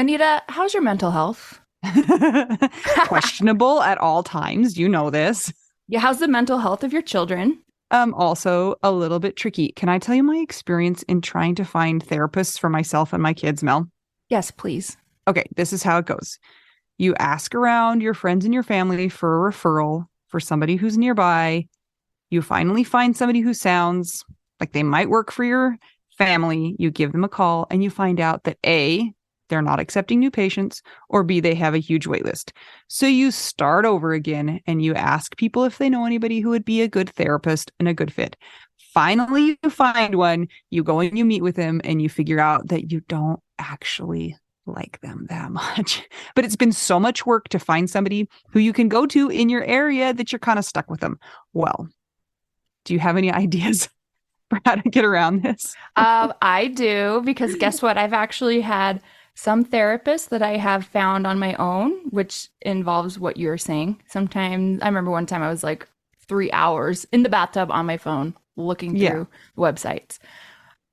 Anita, how's your mental health? Questionable at all times. You know this. Yeah, how's the mental health of your children? Also a little bit tricky. Can I tell you my experience in trying to find therapists for myself and my kids, Mel? Yes, please. Okay, this is how it goes. You ask around your friends and your family for a referral for somebody who's nearby. You finally find somebody who sounds like they might work for your family. You give them a call and you find out that A, they're not accepting new patients, or B, they have a huge wait list. So you start over again and you ask people if they know anybody who would be a good therapist and a good fit. Finally, you find one, you go and you meet with them and you figure out that you don't actually like them that much. But it's been so much work to find somebody who you can go to in your area that you're kind of stuck with them. Well, do you have any ideas for how to get around this? I do, because guess what? I've actually had some therapists that I have found on my own, which involves what you're saying. Sometimes I remember one time I was like 3 hours in the bathtub on my phone looking Yeah. through websites.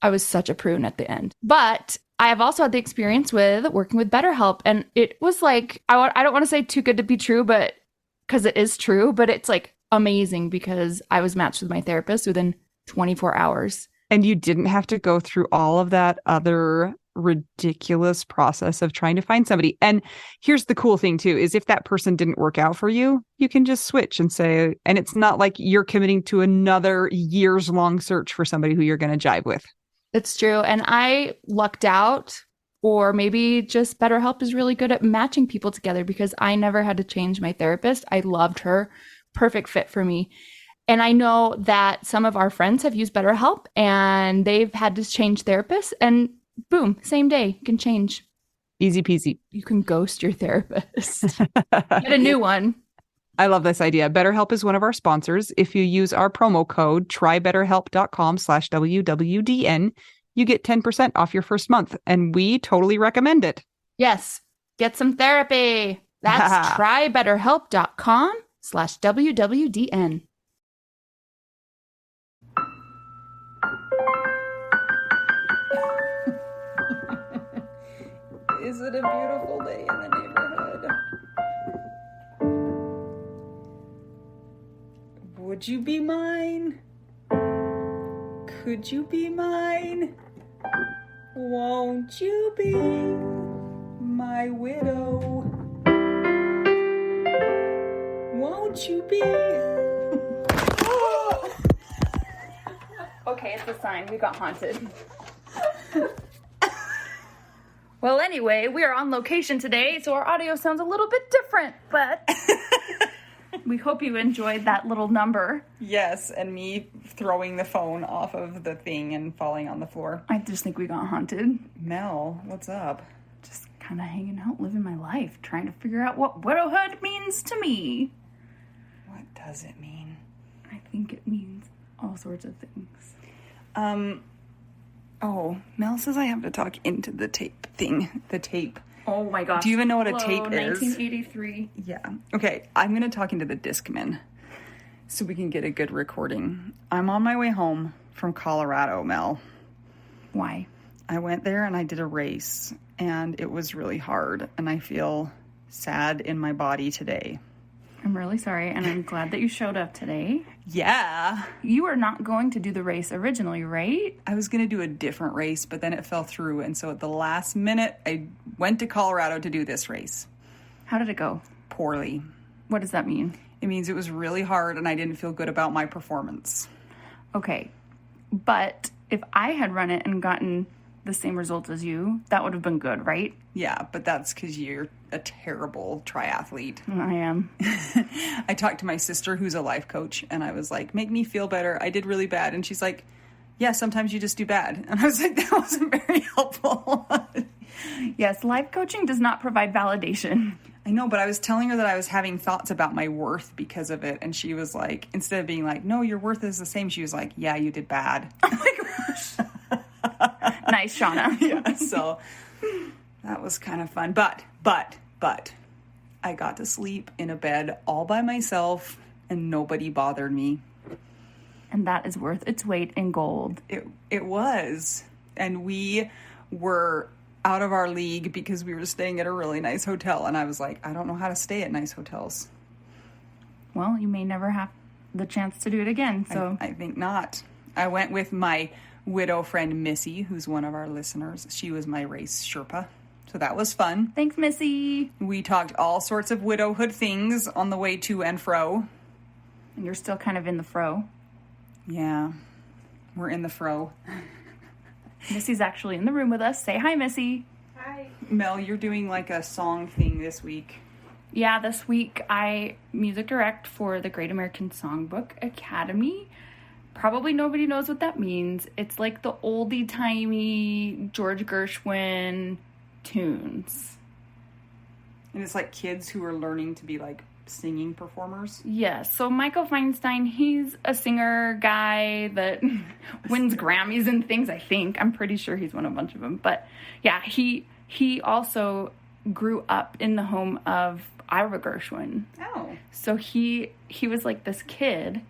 I was such a prune at the end. But I have also had the experience with working with BetterHelp. And it was like, I don't want to say too good to be true, but because it is true, but it's like amazing because I was matched with my therapist within 24 hours. And you didn't have to go through all of that other ridiculous process of trying to find somebody. And here's the cool thing too, is if that person didn't work out for you, you can just switch and say, and it's not like you're committing to another years long search for somebody who you're going to jive with. It's true. And I lucked out, or maybe just BetterHelp is really good at matching people together because I never had to change my therapist. I loved her. Perfect fit for me. And I know that some of our friends have used BetterHelp and they've had to change therapists, and boom, same day, you can change. Easy peasy. You can ghost your therapist. Get a new one. I love this idea. BetterHelp is one of our sponsors. If you use our promo code trybetterhelp.com/WWDN, you get 10% off your first month. And we totally recommend it. Yes, get some therapy. That's trybetterhelp.com/WWDN. Is it a beautiful day in the neighborhood? Would you be mine? Could you be mine? Won't you be my widow? Won't you be? Okay, it's a sign. We got haunted. Well, anyway, we are on location today, so our audio sounds a little bit different, but we hope you enjoyed that little number. Yes, and me throwing the phone off of the thing and falling on the floor. I just think we got haunted. Mel, what's up? Just kind of hanging out, living my life, trying to figure out what widowhood means to me. What does it mean? I think it means all sorts of things. Oh, Mel says I have to talk into the tape thing. The tape. Oh my gosh. Do you even know what a Hello, tape is? 1983. Yeah. Okay, I'm going to talk into the Discman so we can get a good recording. I'm on my way home from Colorado, Mel. Why? I went there and I did a race, and it was really hard, and I feel sad in my body today. I'm really sorry, and I'm glad that you showed up today. Yeah. You were not going to do the race originally, right? I was going to do a different race, but then it fell through, and so at the last minute, I went to Colorado to do this race. How did it go? Poorly. What does that mean? It means it was really hard, and I didn't feel good about my performance. Okay, but if I had run it and gotten the same results as you, that would have been good, right? Yeah, but that's because you're a terrible triathlete. I am. I talked to my sister, who's a life coach, and I was like, make me feel better. I did really bad. And she's like, yeah, sometimes you just do bad. And I was like, that wasn't very helpful. Yes, life coaching does not provide validation. I know, but I was telling her that I was having thoughts about my worth because of it. And she was like, instead of being like, no, your worth is the same, she was like, yeah, you did bad. Oh my gosh. Nice, Shauna. Yeah, so that was kind of fun. But I got to sleep in a bed all by myself and nobody bothered me. And that is worth its weight in gold. It was. And out of our league because we were staying at a really nice hotel. And I was like, I don't know how to stay at nice hotels. Well, you may never have the chance to do it again, so. I think not. I went with my widow friend Missy, who's one of our listeners. She was my race Sherpa. So that was fun. Thanks, Missy. We talked all sorts of widowhood things on the way to and fro. And you're still kind of in the fro. Yeah, we're in the fro. Missy's actually in the room with us. Say hi, Missy. Hi. Mel, you're doing like a song thing this week. Yeah, this week I music direct for the Great American Songbook Academy. Probably nobody knows what that means. It's like the oldie-timey George Gershwin tunes. And it's like kids who are learning to be like singing performers. Yes. So Michael Feinstein, he's a singer guy that wins Grammys and things, I think. I'm pretty sure he's won a bunch of them. But yeah, he also grew up in the home of Ira Gershwin. Oh. So he was like this kid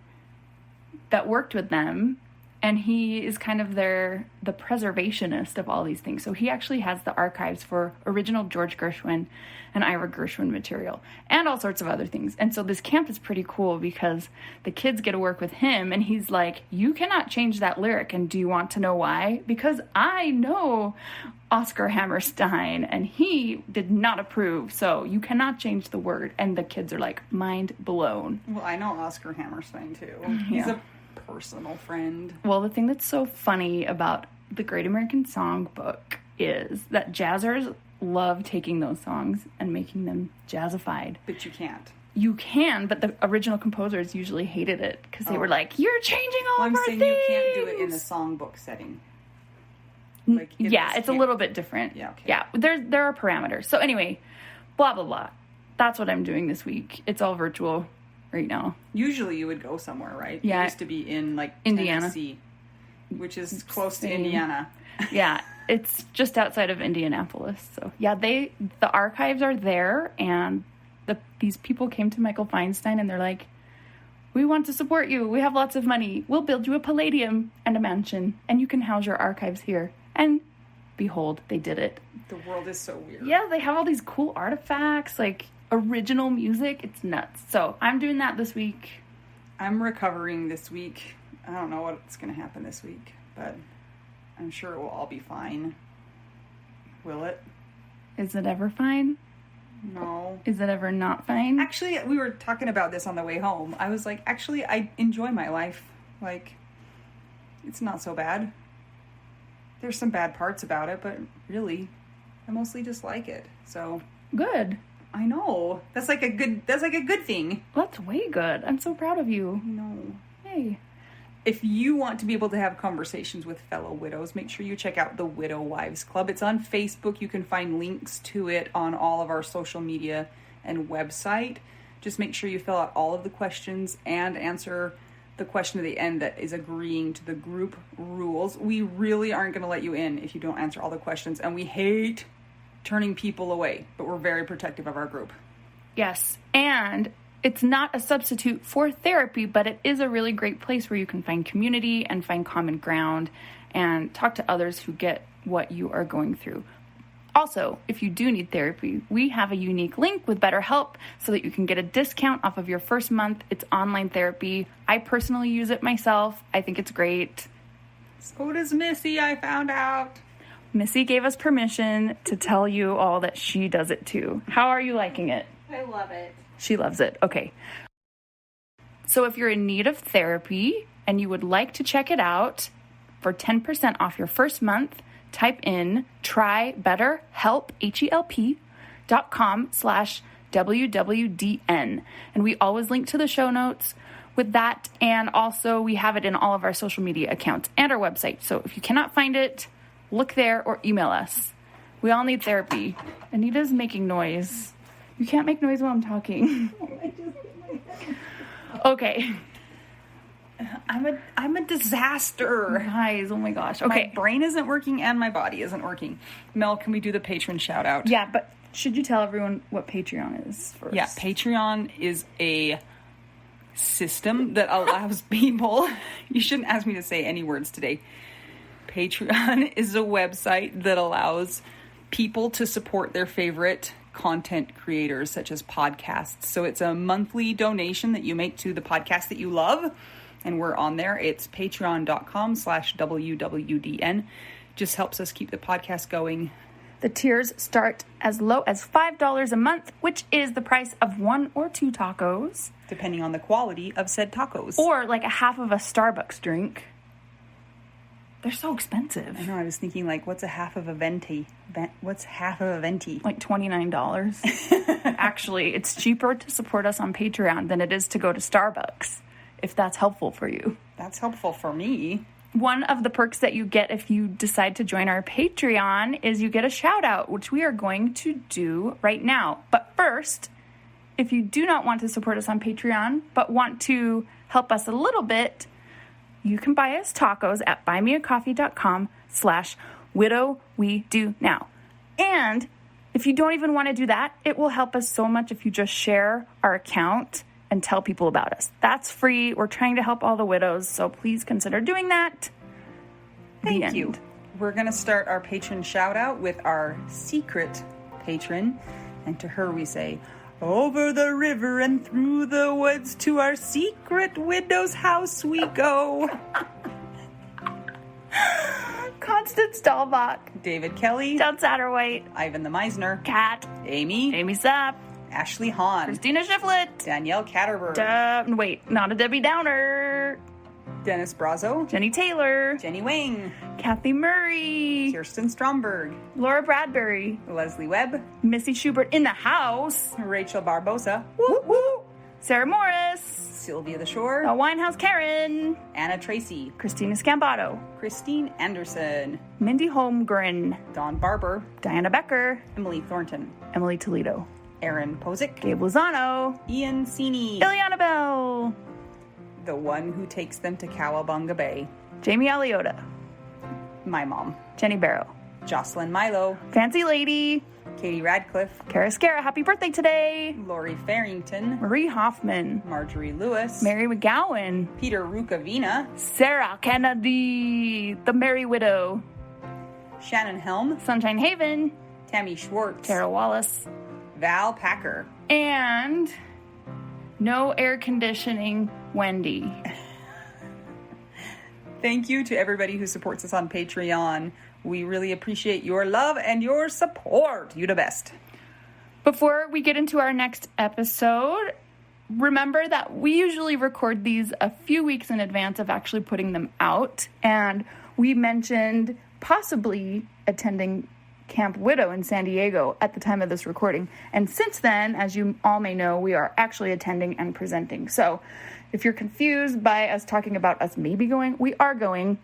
that worked with them, and he is kind of the preservationist of all these things. So he actually has the archives for original George Gershwin and Ira Gershwin material and all sorts of other things. And so this camp is pretty cool because the kids get to work with him, and he's like, you cannot change that lyric. And do you want to know why? Because I know Oscar Hammerstein, and he did not approve, so you cannot change the word. And the kids are like, mind blown. Well, I know Oscar Hammerstein too. He's a personal friend. Well, the thing that's so funny about the Great American Songbook is that jazzers love taking those songs and making them jazzified. But you can't. You can, but the original composers usually hated it because they were like, you're changing all of our things. I'm saying you can't do it in the songbook setting. Like, yeah, it's a little bit different. Yeah, okay. Yeah, there are parameters. So anyway, blah, blah, blah. That's what I'm doing this week. It's all virtual right now. Usually you would go somewhere, right? Yeah. You used to be in like Indiana. Tennessee, which is close to Same. Indiana. Yeah, it's just outside of Indianapolis. So yeah, the archives are there, and these people came to Michael Feinstein and they're like, we want to support you. We have lots of money. We'll build you a palladium and a mansion, and you can house your archives here. And behold, they did it. The world is so weird. Yeah, they have all these cool artifacts, like original music. It's nuts. So I'm doing that this week. I'm recovering this week. I don't know what's going to happen this week, but I'm sure it will all be fine. Will it? Is it ever fine? No. Is it ever not fine? Actually, we were talking about this on the way home. I was like, actually, I enjoy my life. Like, it's not so bad. There's some bad parts about it, but really, I mostly just like it. So Good. I know. That's like a good thing. That's way good. I'm so proud of you. No. Hey. If you want to be able to have conversations with fellow widows, make sure you check out the Widow Wives Club. It's on Facebook. You can find links to it on all of our social media and website. Just make sure you fill out all of the questions and answer the question at the end that is agreeing to the group rules. We really aren't going to let you in if you don't answer all the questions, and we hate turning people away, but we're very protective of our group. Yes. And it's not a substitute for therapy, but it is a really great place where you can find community and find common ground and talk to others who get what you are going through. Also, if you do need therapy, we have a unique link with BetterHelp so that you can get a discount off of your first month. It's online therapy. I personally use it myself. I think it's great. So does Missy, I found out. Missy gave us permission to tell you all that she does it too. How are you liking it? I love it. She loves it. Okay. So if you're in need of therapy and you would like to check it out for 10% off your first month, type in trybetterhelp.com/WWDN. And we always link to the show notes with that. And also we have it in all of our social media accounts and our website. So if you cannot find it, look there or email us. We all need therapy. Anita's making noise. You can't make noise while I'm talking. Okay. I'm a disaster. Guys, oh my gosh. Okay. My brain isn't working and my body isn't working. Mel, can we do the patron shout out? Yeah, but should you tell everyone what Patreon is first? Yeah, Patreon is a system that allows people... You shouldn't ask me to say any words today. Patreon is a website that allows people to support their favorite content creators, such as podcasts. So it's a monthly donation that you make to the podcast that you love. And we're on there. It's patreon.com/WWDN. Just helps us keep the podcast going. The tiers start as low as $5 a month, which is the price of 1 or 2 tacos. Depending on the quality of said tacos. Or like a half of a Starbucks drink. They're so expensive. I know, I was thinking like, what's a half of a venti? What's half of a venti? Like $29. Actually, it's cheaper to support us on Patreon than it is to go to Starbucks, if that's helpful for you. That's helpful for me. One of the perks that you get if you decide to join our Patreon is you get a shout out, which we are going to do right now. But first, if you do not want to support us on Patreon, but want to help us a little bit, you can buy us tacos at buymeacoffee.com/widowwedonoww. And if you don't even want to do that, it will help us so much if you just share our account and tell people about us. That's free. We're trying to help all the widows, so please consider doing that. Thank you. We're going to start our patron shout out with our secret patron. And to her we say, over the river and through the woods to our secret widow's house we go. Constance Dahlbach, David Kelly, Doug Satterwhite, Ivan the Meisner, Kat, Amy, Amy Sapp, Ashley Hahn, Christina Shiflett, Danielle Catterberg, wait, not a Debbie Downer, Dennis Brazo, Jenny Taylor, Jenny Wing, Kathy Murray, Kirsten Stromberg, Laura Bradbury, Leslie Webb, Missy Schubert in the house, Rachel Barbosa, woo woo, Sarah Morris, Sylvia the Shore, Winehouse Karen, Anna Tracy, Christina Scambato, Christine Anderson, Mindy Holmgren, Dawn Barber, Diana Becker, Emily Thornton, Emily Toledo, Aaron Posick, Gabe Lozano, Ian Sini, Ileana Bell, the one who takes them to Cowabunga Bay, Jamie Aliota, my mom, Jenny Barrow, Jocelyn Milo, Fancy Lady, Katie Radcliffe, Kara Scara, happy birthday today, Lori Farrington, Marie Hoffman, Marjorie Lewis, Mary McGowan, Peter Rukavina, Sarah Kennedy, the Merry Widow, Shannon Helm, Sunshine Haven, Tammy Schwartz, Tara Wallace, Val Packer, and no air conditioning Wendy. Thank you to everybody who supports us on Patreon. We really appreciate your love and your support. You the best. Before we get into our next episode, remember that we usually record these a few weeks in advance of actually putting them out. And we mentioned possibly attending Camp Widow in San Diego at the time of this recording. And since then, as you all may know, we are actually attending and presenting. So if you're confused by us talking about us maybe going, we are going.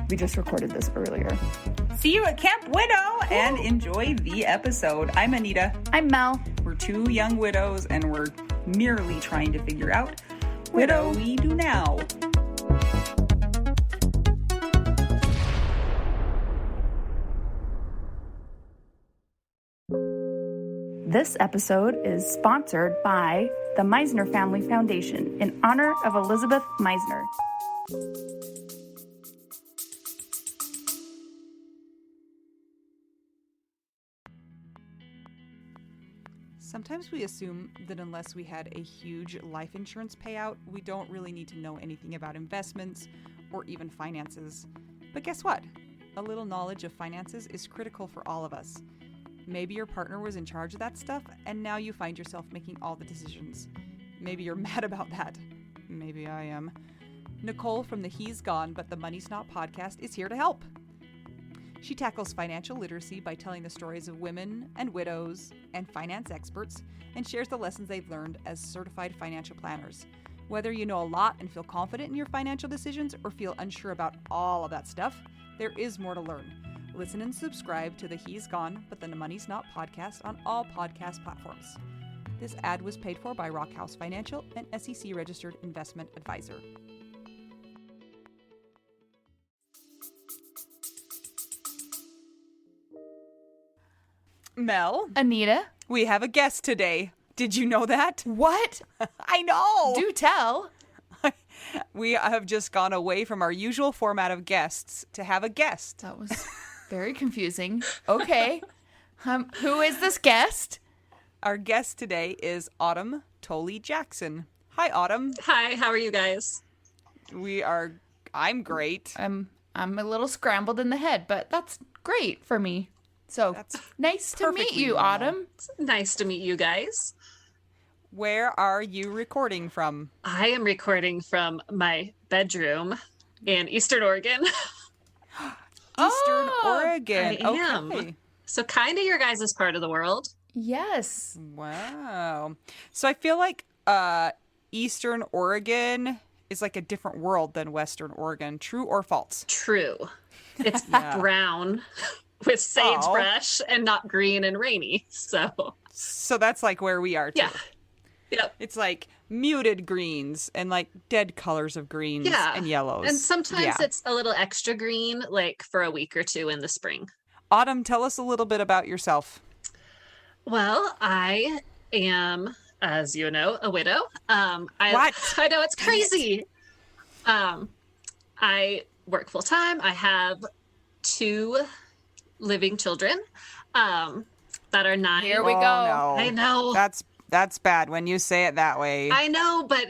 We just recorded this earlier. See you at Camp Widow and enjoy the episode. I'm Anita. I'm Mel. We're 2 young widows and we're merely trying to figure out widow we do now. This episode is sponsored by the Misner Family Foundation in honor of Elisabeth Misner. Sometimes we assume that unless we had a huge life insurance payout, we don't really need to know anything about investments or even finances. But guess what? A little knowledge of finances is critical for all of us. Maybe your partner was in charge of that stuff, and now you find yourself making all the decisions. Maybe you're mad about that. Maybe I am. Nicole from the He's Gone But the Money's Not podcast is here to help. She tackles financial literacy by telling the stories of women and widows and finance experts and shares the lessons they've learned as certified financial planners. Whether you know a lot and feel confident in your financial decisions or feel unsure about all of that stuff, there is more to learn. Listen and subscribe to the He's Gone But the Money's Not podcast on all podcast platforms. This ad was paid for by Rockhouse Financial, an SEC registered investment advisor. Mel, Anita? we have a guest today. Did you know that? What? I know. Do tell. We have just gone away from our usual format of guests to have a guest. That was very confusing. Okay. Who is this guest? Our guest today is Autumn Toelle Jackson. Hi, Autumn. Hi, how are you guys? I'm great. I'm a little scrambled in the head, but that's great for me. So That's nice to meet perfectly you, normal. Autumn. It's nice to meet you guys. Where are you recording from? I am recording from my bedroom in Eastern Oregon. Eastern Oh, Oregon. I am. Okay. So kind of your guys' part of the world. yes. Wow. So I feel like Eastern Oregon is like a different world than Western Oregon. True or false? True. It's Yeah. brown with sagebrush and not green and rainy. So that's like where we are too. Yeah. Yep. It's like muted greens and like dead colors of greens Yeah. and yellows. And sometimes Yeah. it's a little extra green, like for a week or two in the spring. Autumn, tell us a little bit about yourself. Well, I am, as you know, a widow. What? I know, it's crazy. I work full time. I have 2 living children that are 9. Here we go. No. I know. That's bad when you say it that way. I know, but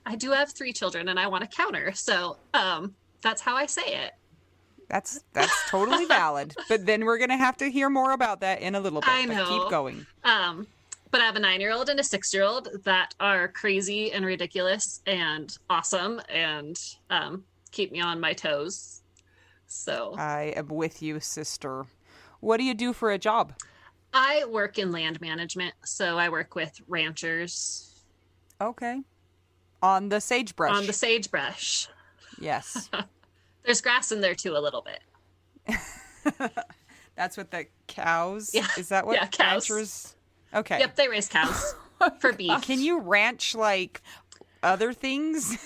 I do have 3 children and I want to counter. So that's how I say it. That's totally valid. But then we're gonna have to hear more about that in a little bit. I But know. keep going. But I have a 9-year-old and a 6-year-old that are crazy and ridiculous and awesome and keep me on my toes. So I am with you, sister. What do you do for a job? I work in land management. So I work with ranchers Okay. On the sagebrush. on the sagebrush. Yes. There's grass in there too, a little bit. That's what the cows. Yeah. Is that what Yeah, cows. ranchers? Okay. Yep, they raise cows for beef. Can you ranch like other things?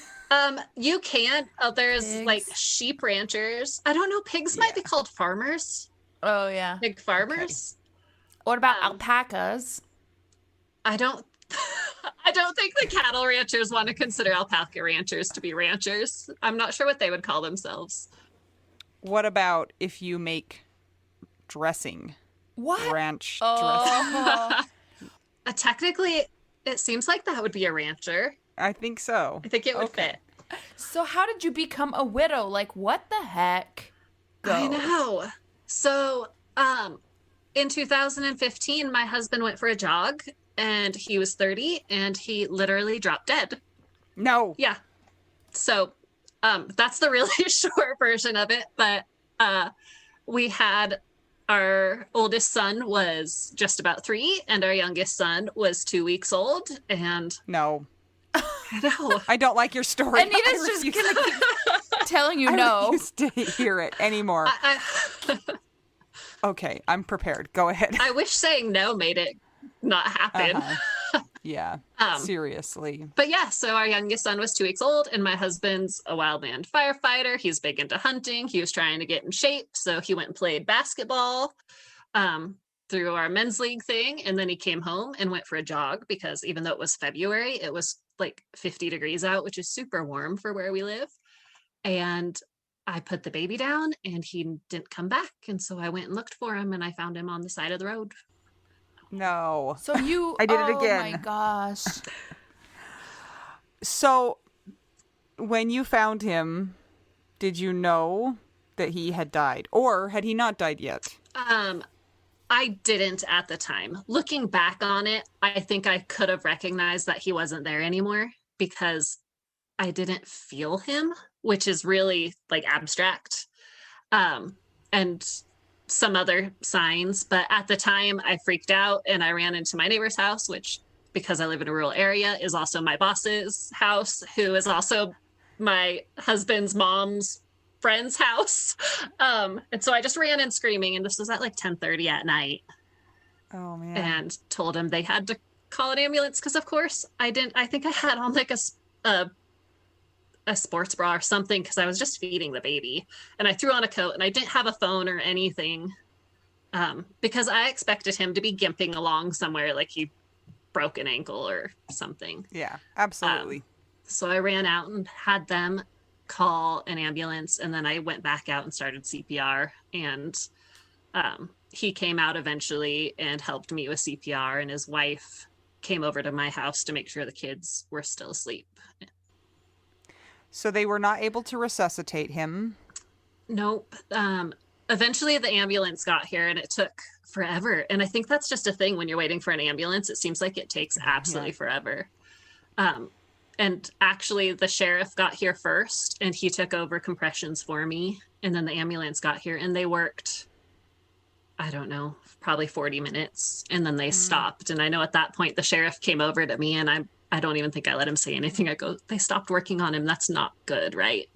You can. There's Pigs. like sheep ranchers. I don't know. Pigs might be called farmers. Oh, yeah. Pig farmers. What about Um, alpacas? I don't. I don't think the cattle ranchers want to consider alpaca ranchers to be ranchers. I'm not sure what they would call themselves. What about if you make dressing? What? Ranch dressing? Oh, Technically, it seems like that would be a rancher. I think so. I think it would Okay. fit. so how did you become a widow? Like, what the heck? Go. I know. So, in 2015, my husband went for a jog and he was 30 and he literally dropped dead. No. Yeah. So, that's the really short version of it. But we had our oldest son was just about 3 and our youngest son was 2 weeks old. And No. I know. I don't like your story. Anita's I just refuse- gonna keep telling you I no. refuse to hear it anymore. Okay, I'm prepared. Go ahead. I wish saying no made it not happen. Yeah. Um, Seriously. But yeah, so our youngest son was 2 weeks old, and my husband's a wildland firefighter. He's big into hunting. He was trying to get in shape, so he went and played basketball through our men's league thing, and then he came home and went for a jog because even though it was February, it was like 50 degrees out, which is super warm for where we live. And I put the baby down, and he didn't come back, and so I went and looked for him, and I found him on the side of the road. No. So you. I did it Oh again. my gosh. So, when you found him, did you know that he had died? Or had he not died yet? I didn't at the time. Looking back on it, I think I could have recognized that he wasn't there anymore because I didn't feel him, which is really like abstract. And some other signs, but at the time I freaked out and I ran into my neighbor's house, which because I live in a rural area is also my boss's house, who is also my husband's mom's friend's house. And so I just ran in screaming, and this was at like 10:30 at night, Oh, man. and told him they had to call an ambulance because of course I didn't. I think I had on like a sports bra or something because I was just feeding the baby, and I threw on a coat, and I didn't have a phone or anything because I expected him to be gimping along somewhere like he broke an ankle or something. Yeah, absolutely. So I ran out and had them call an ambulance, and then I went back out and started CPR, and he came out eventually and helped me with CPR, and his wife came over to my house to make sure the kids were still asleep. So they were not able to resuscitate him. Nope. Eventually the ambulance got here and it took forever. And I think that's just a thing when you're waiting for an ambulance. It seems like it takes absolutely forever. And actually the sheriff got here first and he took over compressions for me. And then the ambulance got here and they worked, I don't know, probably 40 minutes. And then they stopped. And I know at that point the sheriff came over to me and I don't even think I let him say anything. I go, they stopped working on him. That's not good, right?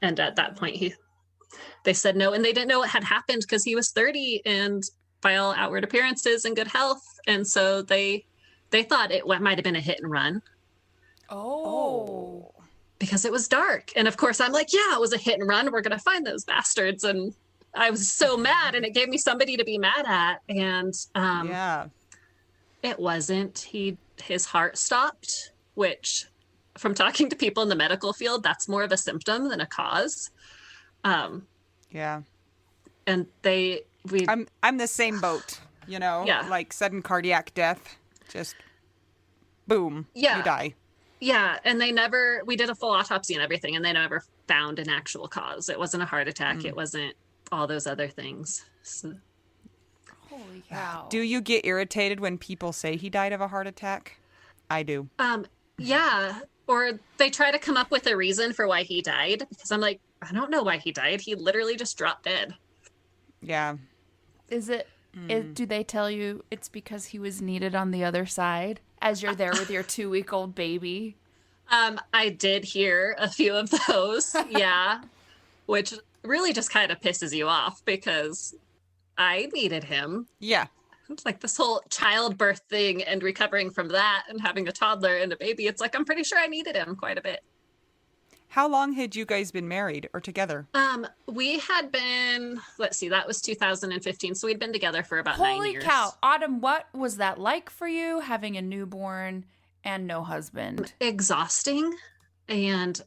And at that point they said no, and they didn't know what had happened because he was 30 and by all outward appearances in good health. And so they thought it might have been a hit and run. Oh. Because it was dark. And of course I'm like, yeah, it was a hit and run. We're going to find those bastards. And I was so mad and it gave me somebody to be mad at. And it wasn't. His heart stopped, which from talking to people in the medical field, that's more of a symptom than a cause. Yeah. And I'm the same boat, like sudden cardiac death, just boom, you die. Yeah. And we did a full autopsy and everything, and they never found an actual cause. It wasn't a heart attack. It wasn't all those other things. So. Holy cow. Do you get irritated when people say he died of a heart attack? I do. Yeah. Or they try to come up with a reason for why he died, because I'm like, I don't know why he died. He literally just dropped dead. Yeah. Do they tell you it's because he was needed on the other side as you're there with your 2-week-old baby? I did hear a few of those. Yeah. Which really just kind of pisses you off because I needed him. Yeah. It's like this whole childbirth thing and recovering from that and having a toddler and a baby. It's like, I'm pretty sure I needed him quite a bit. How long had you guys been married or together? We had been, let's see, that was 2015. So we'd been together for about 9 years. Holy cow. Autumn, what was that like for you, having a newborn and no husband? Exhausting. And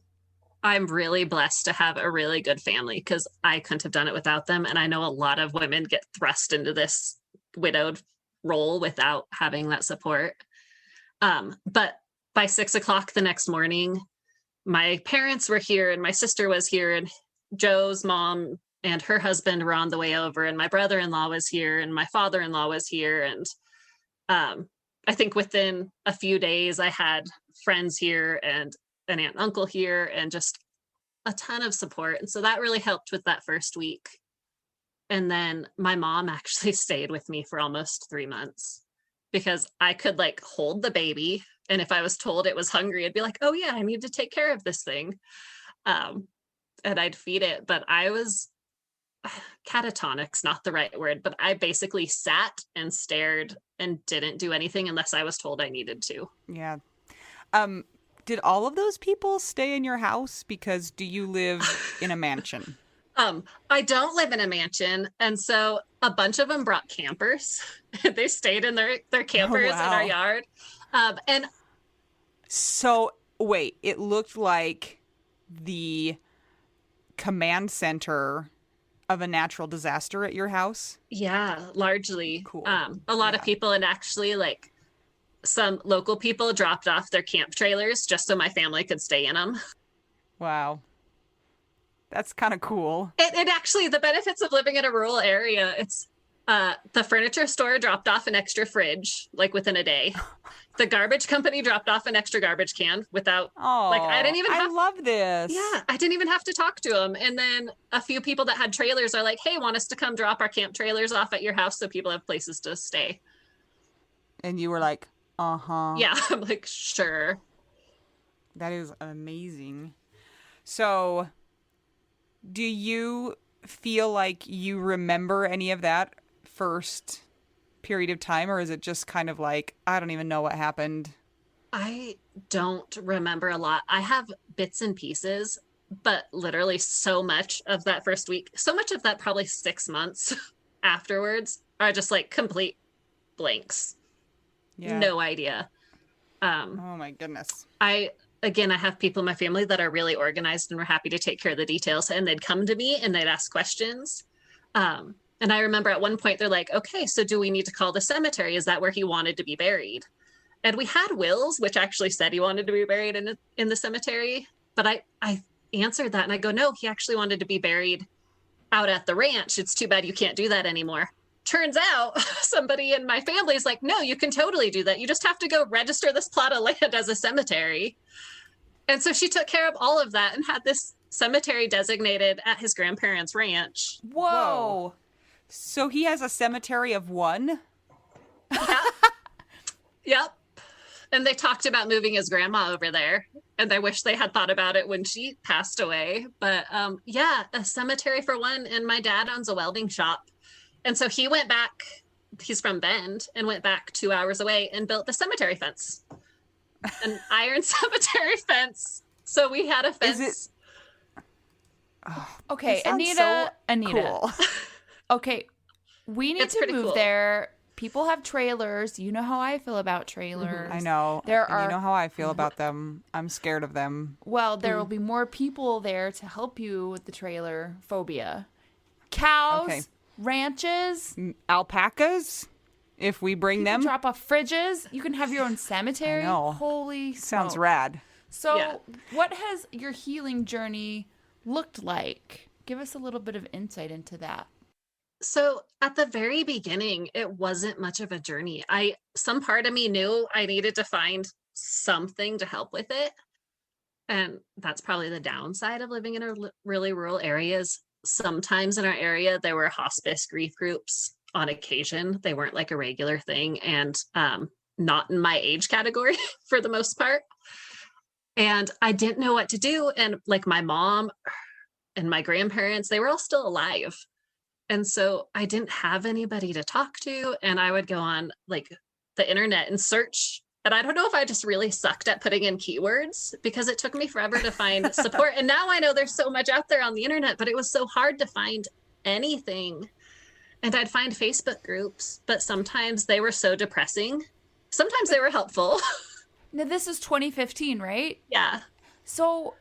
I'm really blessed to have a really good family because I couldn't have done it without them. And I know a lot of women get thrust into this widowed role without having that support. But by 6:00 the next morning, my parents were here and my sister was here and Joe's mom and her husband were on the way over and my brother-in-law was here and my father-in-law was here. And I think within a few days I had friends here and an aunt and uncle here and just a ton of support. And so that really helped with that first week. And then my mom actually stayed with me for almost 3 months because I could like hold the baby. And if I was told it was hungry, I'd be like, oh yeah, I need to take care of this thing. And I'd feed it. But I was catatonic's not the right word, but I basically sat and stared and didn't do anything unless I was told I needed to. Yeah. Did all of those people stay in your house? Because do you live in a mansion? I don't live in a mansion. And so a bunch of them brought campers. They stayed in their campers in our yard. And so wait, it looked like the command center of a natural disaster at your house? Yeah, largely. Cool. A lot of people, and actually like some local people dropped off their camp trailers just so my family could stay in them. Wow. That's kind of cool. It actually, the benefits of living in a rural area, it's the furniture store dropped off an extra fridge like within a day. The garbage company dropped off an extra garbage can without, I didn't even have. I love this. Yeah, I didn't even have to talk to them. And then a few people that had trailers are like, hey, want us to come drop our camp trailers off at your house so people have places to stay. And you were like, uh-huh. Yeah, I'm like, sure. That is amazing. So, do you feel like you remember any of that first period of time, or is it just kind of like, I don't even know what happened? I don't remember a lot. I have bits and pieces, but literally so much of that first week, so much of that probably 6 months afterwards are just like complete blanks. Yeah. No idea. Oh my goodness. I have people in my family that are really organized and were happy to take care of the details, and they'd come to me and they'd ask questions. And I remember at one point they're like, okay, so do we need to call the cemetery? Is that where he wanted to be buried? And we had wills, which actually said he wanted to be buried in the cemetery. But I answered that and I go, no, he actually wanted to be buried out at the ranch. It's too bad you can't do that anymore. Turns out somebody in my family is like, no, you can totally do that. You just have to go register this plot of land as a cemetery. And so she took care of all of that and had this cemetery designated at his grandparents' ranch. Whoa. So he has a cemetery of one? Yep. Yep. And they talked about moving his grandma over there. And I wish they had thought about it when she passed away. But yeah, a cemetery for one. And my dad owns a welding shop. And so he went back, he's from Bend, and went back 2 hours away and built the cemetery fence. An iron cemetery fence. So we had a fence. Okay, Anita. Cool. Okay, we need to move there. People have trailers. You know how I feel about trailers. I know. You know how I feel about them. I'm scared of them. Well, there will be more people there to help you with the trailer phobia. Cows, ranches, alpacas. If we bring them, drop off fridges. You can have your own cemetery. I know. Holy sounds smoke. rad. So, what has your healing journey looked like? Give us a little bit of insight into that. So at the very beginning, it wasn't much of a journey. Some part of me knew I needed to find something to help with it. And that's probably the downside of living in a really rural areas. Sometimes in our area, there were hospice grief groups on occasion. They weren't like a regular thing and not in my age category for the most part. And I didn't know what to do. And like my mom and my grandparents, they were all still alive. And so I didn't have anybody to talk to. And I would go on like the internet and search. And I don't know if I just really sucked at putting in keywords because it took me forever to find support. And now I know there's so much out there on the internet, but it was so hard to find anything. And I'd find Facebook groups, but sometimes they were so depressing. Sometimes they were helpful. Now, this is 2015, right? Yeah. So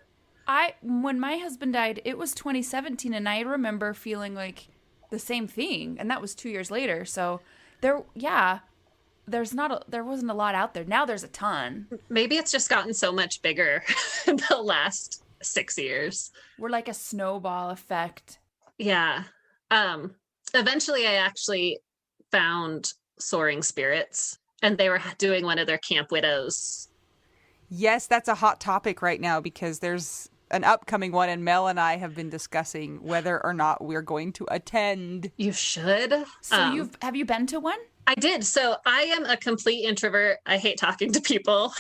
when my husband died, it was 2017. And I remember feeling like the same thing, and that was 2 years later. So there wasn't a lot out there. Now there's a ton. Maybe it's just gotten so much bigger in the last 6 years. We're like a snowball effect. Yeah. Eventually I actually found Soaring Spirits, and they were doing one of their Camp Widows. Yes, that's a hot topic right now because there's an upcoming one, and Mel and I have been discussing whether or not we're going to attend. You should. So have you been to one? I did. So I am a complete introvert. I hate talking to people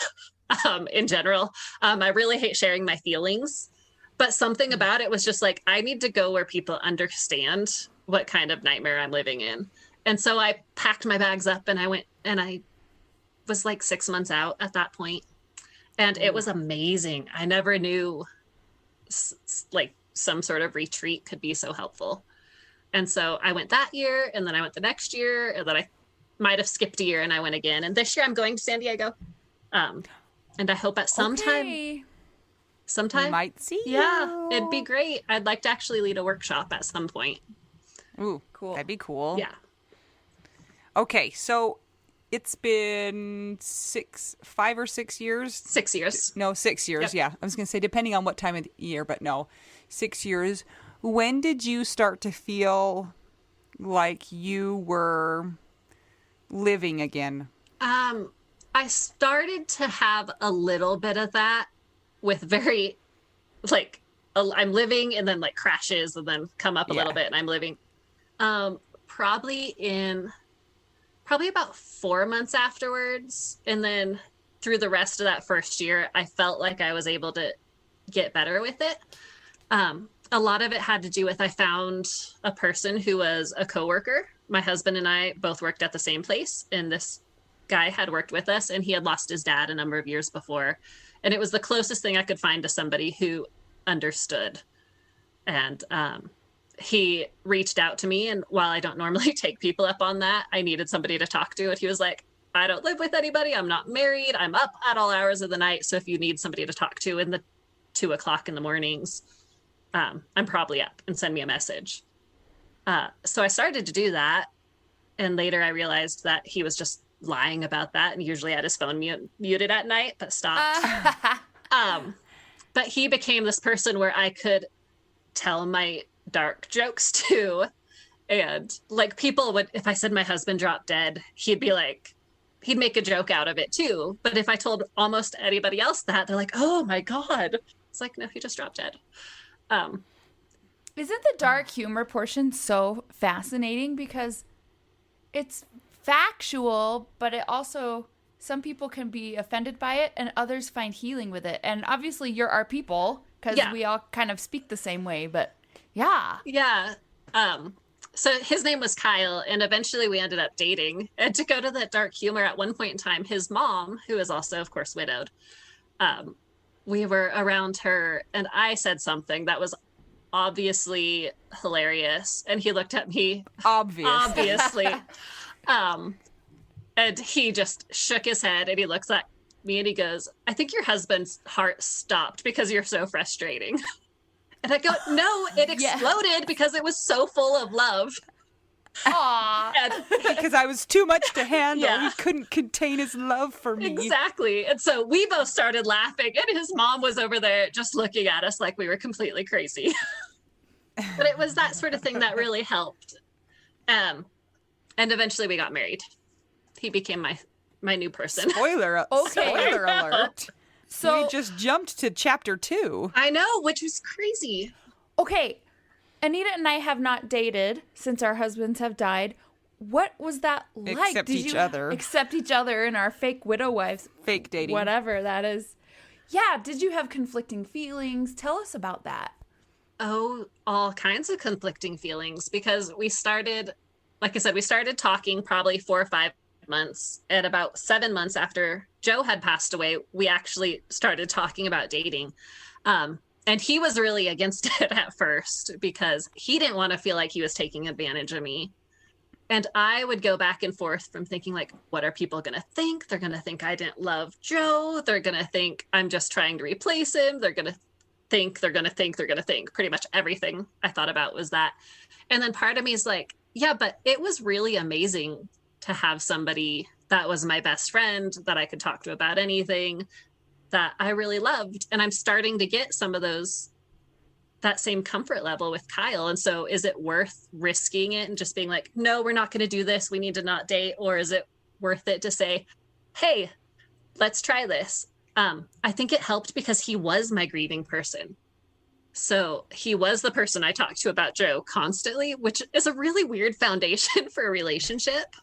in general. I really hate sharing my feelings, but something about it was just like, I need to go where people understand what kind of nightmare I'm living in. And so I packed my bags up and I went, and I was like 6 months out at that point. And it was amazing. I never knew like some sort of retreat could be so helpful. And so I went that year, and then I went the next year, and then I might have skipped a year and I went again. And this year I'm going to San Diego. And I hope at sometime we might see you. It'd be great. I'd like to actually lead a workshop at some point. Ooh, cool. That'd be cool. Yeah. Okay, so it's been 5 or 6 years. 6 years. No, 6 years. Yep. Yeah. I was going to say, depending on what time of the year, but no, 6 years. When did you start to feel like you were living again? I started to have a little bit of that with very like, I'm living and then like crashes and then come up a little bit and I'm living. Probably about 4 months afterwards. And then through the rest of that first year, I felt like I was able to get better with it. A lot of it had to do with, I found a person who was a coworker. My husband and I both worked at the same place, and this guy had worked with us, and he had lost his dad a number of years before. And it was the closest thing I could find to somebody who understood. And he reached out to me, and while I don't normally take people up on that, I needed somebody to talk to. And he was like, I don't live with anybody. I'm not married. I'm up at all hours of the night. So if you need somebody to talk to in the 2 o'clock in the mornings, I'm probably up, and send me a message. So I started to do that. And later I realized that he was just lying about that and usually had his phone muted at night, but stopped. Um, but he became this person where I could tell my dark jokes to. And like people would, if I said my husband dropped dead, he'd be like, he'd make a joke out of it too. But if I told almost anybody else that, they're like, oh my God. It's like, no, he just dropped dead. Um, Isn't the dark humor portion so fascinating because it's factual, but it also, some people can be offended by it and others find healing with it. And obviously you're our people because we all kind of speak the same way, but yeah. Yeah. So his name was Kyle, and eventually we ended up dating. And to go to that dark humor, at one point in time, his mom, who is also, of course, widowed, we were around her, and I said something that was obviously hilarious. And he looked at me. Obviously. And he just shook his head, and he looks at me and he goes, I think your husband's heart stopped because you're so frustrating. And I go, no, it exploded because it was so full of love. Aww. Because I was too much to handle. Yeah. He couldn't contain his love for me. Exactly. And so we both started laughing, and his mom was over there just looking at us like we were completely crazy. But it was that sort of thing that really helped. And eventually we got married. He became my new person. Spoiler alert. So we just jumped to chapter 2. I know, which was crazy. Okay. Anita and I have not dated since our husbands have died. What was that like? Except each other. Except each other and our fake widow wives. Fake dating. Whatever that is. Yeah. Did you have conflicting feelings? Tell us about that. Oh, all kinds of conflicting feelings, because we started, like I said, we started talking probably 4 or 5 months. And about 7 months after Joe had passed away, we actually started talking about dating. And he was really against it at first because he didn't want to feel like he was taking advantage of me. And I would go back and forth from thinking, like, what are people going to think? They're going to think I didn't love Joe. They're going to think I'm just trying to replace him. They're going to think. Pretty much everything I thought about was that. And then part of me is like, yeah, but it was really amazing to have somebody that was my best friend that I could talk to about anything that I really loved. And I'm starting to get some of that same comfort level with Kyle. And so is it worth risking it and just being like, no, we're not going to do this. We need to not date. Or is it worth it to say, hey, let's try this? I think it helped because he was my grieving person. So he was the person I talked to about Joe constantly, which is a really weird foundation for a relationship.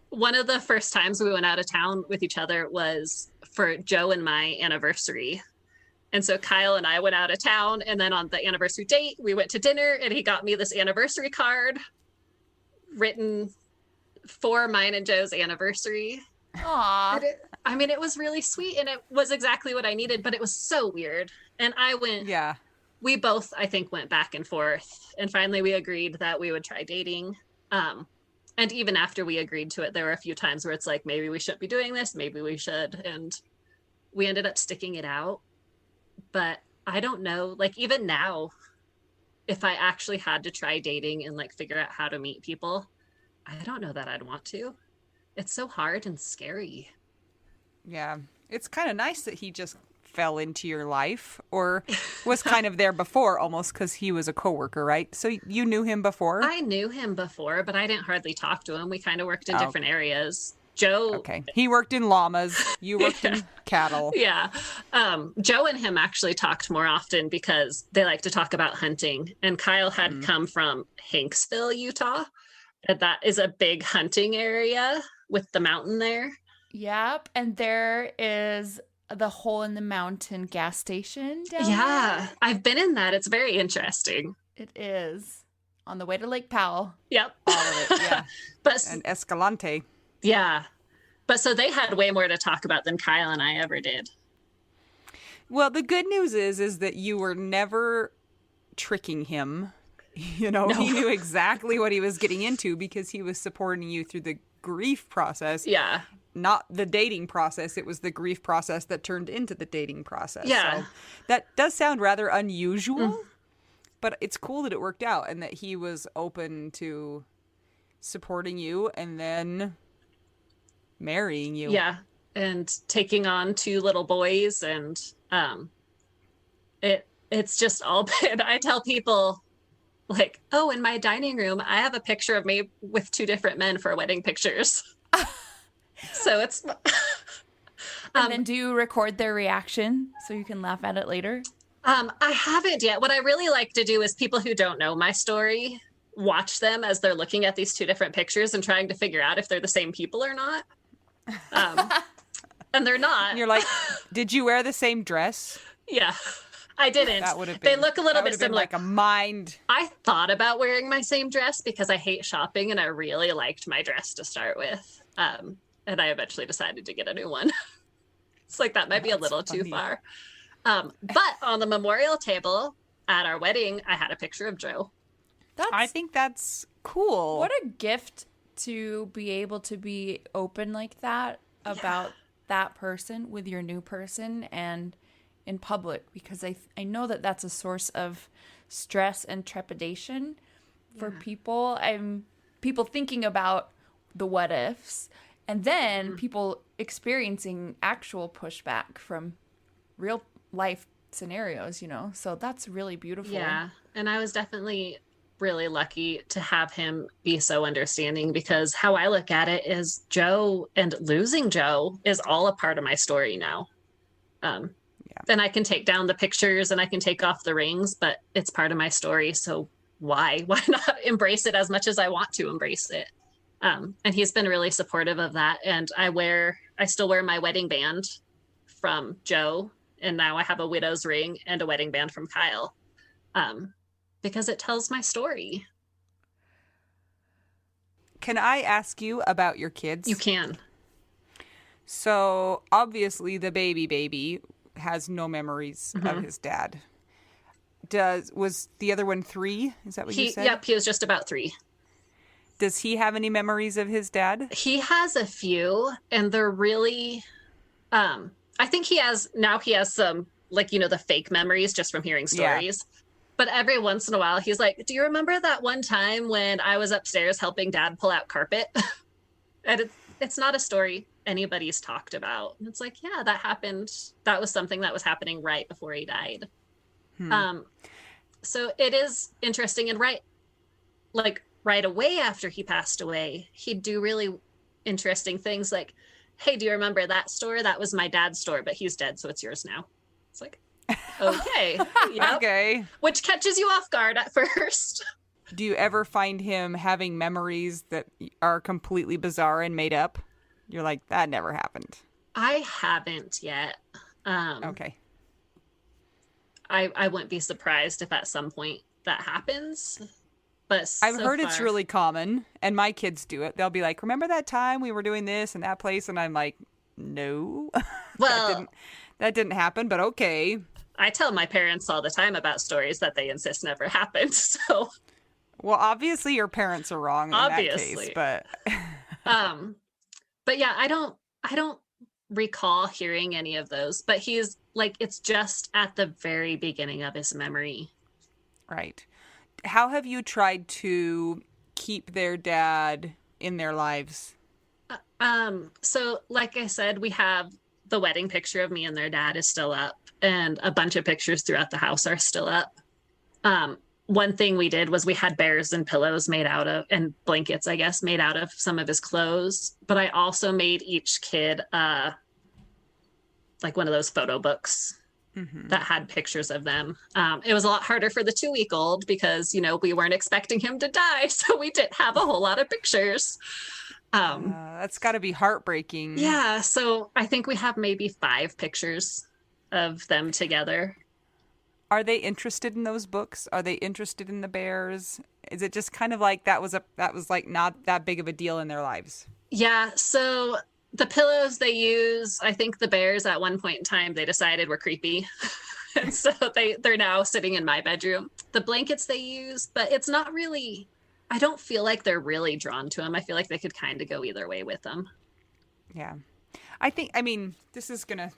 One of the first times we went out of town with each other was for Joe and my anniversary. And so Kyle and I went out of town, and then on the anniversary date, we went to dinner, and he got me this anniversary card written for mine and Joe's anniversary. Aww. It was really sweet, and it was exactly what I needed, but it was so weird. And we both, I think, went back and forth, and finally we agreed that we would try dating. And even after we agreed to it, there were a few times where it's like, maybe we shouldn't be doing this, maybe we should. And we ended up sticking it out. But I don't know, like, even now, if I actually had to try dating and like figure out how to meet people, I don't know that I'd want to. It's so hard and scary. Yeah. It's kind of nice that he just fell into your life, or was kind of there before almost because he was a coworker, right? So you knew him before? I knew him before, but I didn't hardly talk to him. We kind of worked in different areas. Joe. Okay. He worked in llamas. You worked in cattle. Yeah. Joe and him actually talked more often because they like to talk about hunting. And Kyle had come from Hanksville, Utah. And that is a big hunting area with the mountain there. Yep. And there is the Hole in the Mountain gas station down there. I've been in that. It's very interesting. It is. On the way to Lake Powell. Yep. All of it, yeah. And Escalante. Yeah. But so they had way more to talk about than Kyle and I ever did. Well, the good news is that you were never tricking him. You know, no. He knew exactly what he was getting into because he was supporting you through the grief process. Yeah. Not the dating process. It was the grief process that turned into the dating process. Yeah. So that does sound rather unusual. But it's cool that it worked out and that he was open to supporting you and then marrying you. Yeah. And taking on two little boys, and it's just all been, I tell people, like, oh, in my dining room, I have a picture of me with two different men for wedding pictures. So it's And then do you record their reaction so you can laugh at it later? I haven't yet. What I really like to do is people who don't know my story watch them as they're looking at these two different pictures and trying to figure out if they're the same people or not. And they're not. And you're like, did you wear the same dress? Yeah, I didn't. That would have been. They look a little that would bit have been similar. like a mind. I thought about wearing my same dress because I hate shopping and I really liked my dress to start with. And I eventually decided to get a new one. It's like that might be a little too far. But on the memorial table at our wedding, I had a picture of Joe. I think that's cool. What a gift to be able to be open like that about that person with your new person and in public, because I know that that's a source of stress and trepidation for people. People thinking about the what ifs, and then people experiencing actual pushback from real life scenarios, so that's really beautiful. Yeah, and I was definitely really lucky to have him be so understanding, because how I look at it is Joe and losing Joe is all a part of my story now. And I can take down the pictures and I can take off the rings, but it's part of my story. So why not embrace it as much as I want to embrace it? And he's been really supportive of that. And I still wear my wedding band from Joe. And now I have a widow's ring and a wedding band from Kyle, because it tells my story. Can I ask you about your kids? You can. So obviously the baby has no memories of his dad. Was the other one 3? Is that what you said? Yep, he was just about 3. Does he have any memories of his dad? He has a few, and they're really I think he has some, like, the fake memories just from hearing stories. Yeah. But every once in a while he's like, do you remember that one time when I was upstairs helping dad pull out carpet? And it's not a story anybody's talked about. And it's like, yeah, that happened. That was something that was happening right before he died. So it is interesting. And right away after he passed away, he'd do really interesting things like, hey, do you remember that store? That was my dad's store, but he's dead, so it's yours now. It's like, okay. Yep. Okay. Which catches you off guard at first. Do you ever find him having memories that are completely bizarre and made up? You're like, that never happened. I haven't yet. Okay. I wouldn't be surprised if at some point that happens. But I've heard it's really common, and my kids do it. They'll be like, remember that time we were doing this and that place? And I'm like, no. Well, that didn't happen, but okay. I tell my parents all the time about stories that they insist never happened. So, well, obviously your parents are wrong in that case, but but yeah, I don't recall hearing any of those, but he's like, it's just at the very beginning of his memory. Right. How have you tried to keep their dad in their lives? So like I said, we have the wedding picture of me and their dad is still up, and a bunch of pictures throughout the house are still up. One thing we did was we had bears and pillows and blankets, I guess, made out of some of his clothes. But I also made each kid like one of those photo books that had pictures of them. It was a lot harder for the 2-week-old because, we weren't expecting him to die. So we didn't have a whole lot of pictures. That's got to be heartbreaking. Yeah. So I think we have maybe 5 pictures of them together. Are they interested in those books? Are they interested in the bears? Is it just kind of like that was like not that big of a deal in their lives? Yeah. So the pillows they use, I think the bears at one point in time, they decided were creepy. And so they're now sitting in my bedroom. The blankets they use, but it's not really, I don't feel like they're really drawn to them. I feel like they could kind of go either way with them. Yeah. This is going to,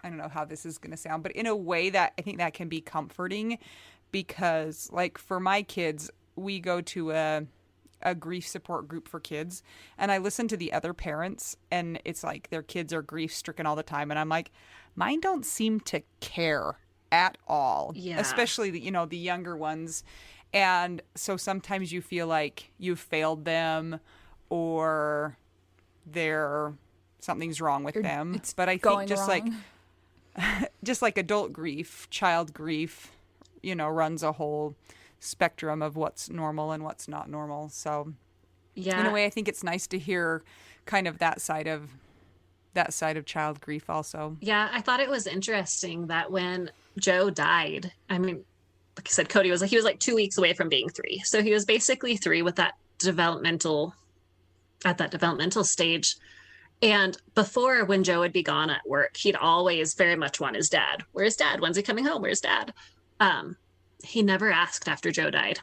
I don't know how this is going to sound, but in a way that I think that can be comforting because, like, for my kids, we go to a grief support group for kids, and I listen to the other parents, and it's like their kids are grief stricken all the time, and I'm like, mine don't seem to care at all, Yeah. especially the younger ones. And so sometimes you feel like you've failed them, or they're something's wrong with them. It's But I think going wrong. just like adult grief, child grief, runs a whole spectrum of what's normal and what's not normal. So in a Yeah. way, I think it's nice to hear kind of that side of child grief also. Yeah. I thought it was interesting that when Joe died, I mean, like I said, Cody was like, he was like 2 weeks away from being 3. So he was basically 3 with at that developmental stage. And before, when Joe would be gone at work, he'd always very much want his dad. Where's dad? When's he coming home? Where's dad? Um, he never asked after Joe died.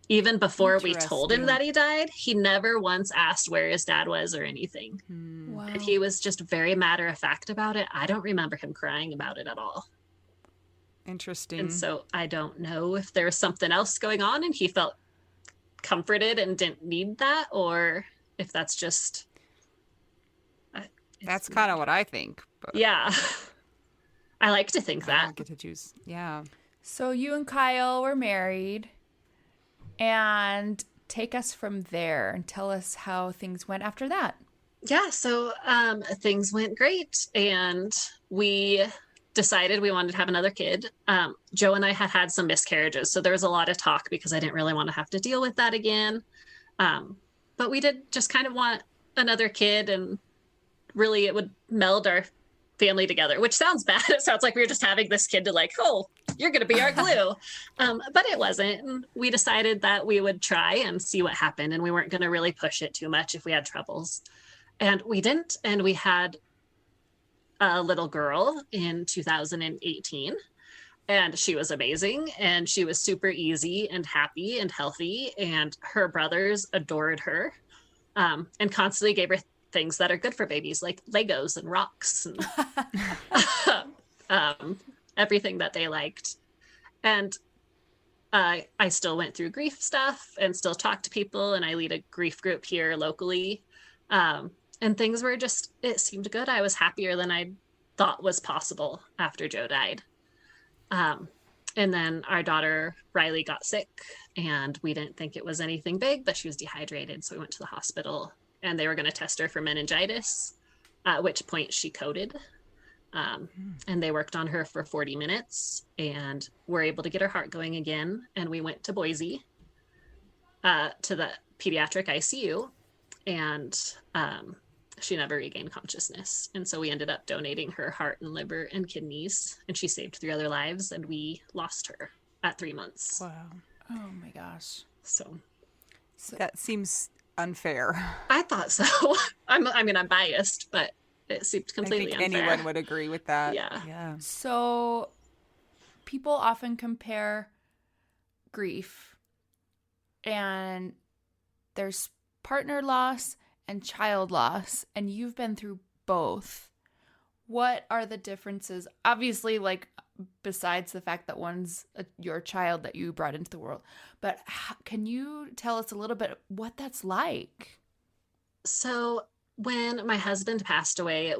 Even before we told him Interesting. that he died, he never once asked where his dad was or anything. Hmm. And Wow. he was just very matter of fact about it. I don't remember him crying about it at all. And Interesting. so I don't know if there was something else going on and he felt comforted and didn't need that, or if that's just. That's kind of what I think, but Yeah. I like to think I that. don't get to choose. Yeah. So you and Kyle were married, and take us from there and tell us how things went after that. Yeah, so things went great, and we decided we wanted to have another kid. Joe and I had some miscarriages, so there was a lot of talk because I didn't really want to have to deal with that again. But we did just kind of want another kid, and really it would meld our family together, which sounds bad. It sounds like we were just having this kid to like, oh, you're going to be our glue. But it wasn't. And we decided that we would try and see what happened, and we weren't going to really push it too much if we had troubles. And we didn't. And we had a little girl in 2018. And she was amazing. And she was super easy and happy and healthy. And her brothers adored her, and constantly gave her things that are good for babies, like Legos and rocks and everything that they liked. And I still went through grief stuff and still talked to people. And I lead a grief group here locally. And things were just, it seemed good. I was happier than I thought was possible after Joe died. And then our daughter, Riley, got sick, and we didn't think it was anything big, but she was dehydrated. So we went to the hospital, and they were going to test her for meningitis, at which point she coded. And they worked on her for 40 minutes and were able to get her heart going again. And we went to Boise, to the pediatric ICU, and she never regained consciousness. And so we ended up donating her heart and liver and kidneys, and she saved 3 other lives, and we lost her at 3 months. Wow. Oh my gosh. So That seems unfair. I thought so. I'm biased, but it seemed I completely think unfair. anyone would agree with that. Yeah. Yeah. So people often compare grief, and there's partner loss and child loss, and you've been through both. What are the differences? Obviously, like, besides the fact that one's your child that you brought into the world, but can you tell us a little bit what that's like? So when my husband passed away,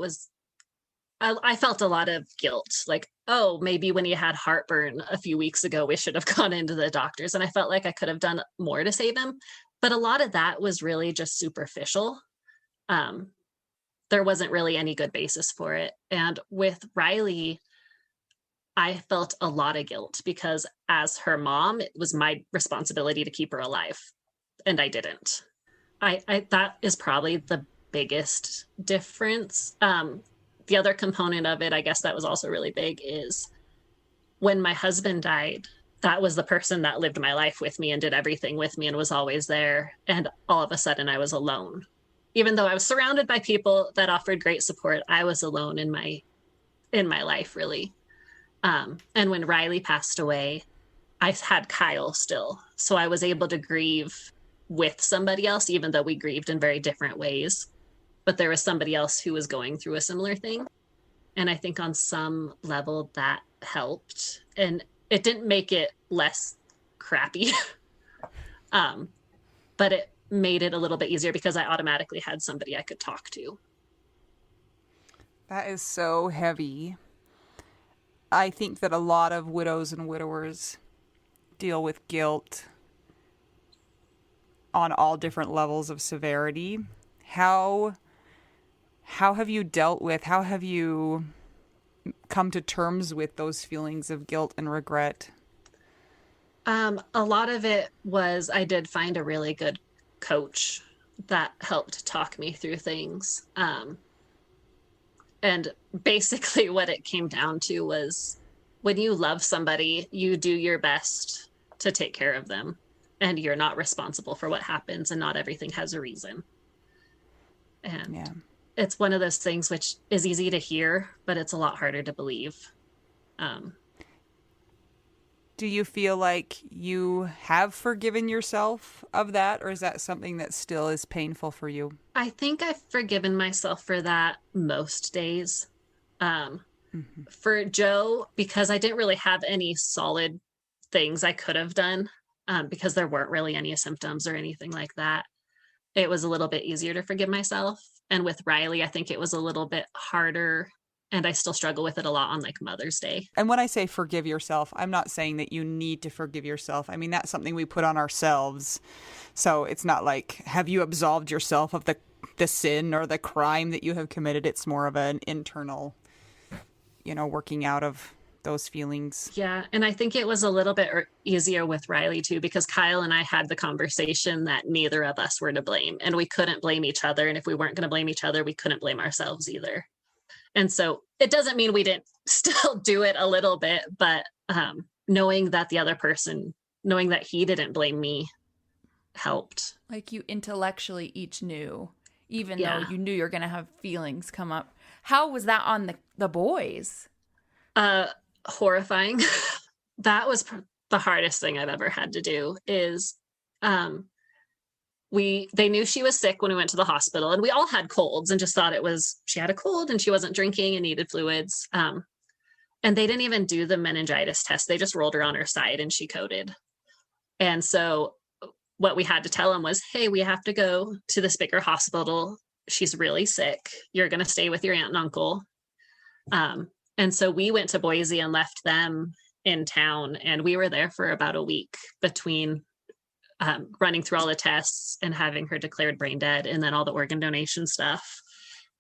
I felt a lot of guilt. Like, oh, maybe when he had heartburn a few weeks ago, we should have gone into the doctors. And I felt like I could have done more to save him. But a lot of that was really just superficial. There wasn't really any good basis for it. And with Riley, I felt a lot of guilt because as her mom, it was my responsibility to keep her alive. And I didn't. I that is probably the biggest difference. The other component of it, I guess that was also really big, is when my husband died, that was the person that lived my life with me and did everything with me and was always there. And all of a sudden I was alone. Even though I was surrounded by people that offered great support, I was alone in my life, really. And when Riley passed away, I had Kyle still. So I was able to grieve with somebody else, even though we grieved in very different ways. But there was somebody else who was going through a similar thing. And I think on some level that helped. And it didn't make it less crappy. um, but it made it a little bit easier because I automatically had somebody I could talk to. That is so heavy. I think that a lot of widows and widowers deal with guilt on all different levels of severity. How have you dealt with, how have you come to terms with those feelings of guilt and regret? A lot of it was I did find a really good coach that helped talk me through things. And basically, what it came down to was when you love somebody, you do your best to take care of them, and you're not responsible for what happens, and not everything has a reason. And Yeah. it's one of those things which is easy to hear, but it's a lot harder to believe. Um, Do you feel like you have forgiven yourself of that, or is that something that still is painful for you? I think I've forgiven myself for that most days. Um, Mm-hmm. for Joe, because I didn't really have any solid things I could have done, because there weren't really any symptoms or anything like that, it was a little bit easier to forgive myself. And with Riley, I think it was a little bit harder. And I still struggle with it a lot on like Mother's Day. And when I say forgive yourself, I'm not saying that you need to forgive yourself. I mean, that's something we put on ourselves. So it's not like, have you absolved yourself of the sin or the crime that you have committed? It's more of an internal, working out of those feelings. Yeah. And I think it was a little bit easier with Riley too, because Kyle and I had the conversation that neither of us were to blame and we couldn't blame each other. And if we weren't going to blame each other, we couldn't blame ourselves either. And so it doesn't mean we didn't still do it a little bit, but knowing that the other person, knowing that he didn't blame me helped. Like you intellectually each knew, even though Yeah. you knew you're going to have feelings come up. How was that on the boys? Horrifying. That was the hardest thing I've ever had to do is they knew she was sick when we went to the hospital, and we all had colds and just thought it was she had a cold and she wasn't drinking and needed fluids. And they didn't even do the meningitis test. They just rolled her on her side and she coded. And so what we had to tell them was, hey, we have to go to this bigger hospital. She's really sick. You're going to stay with your aunt and uncle. And so we went to Boise and left them in town. And we were there for about a week between running through all the tests and having her declared brain dead and then all the organ donation stuff.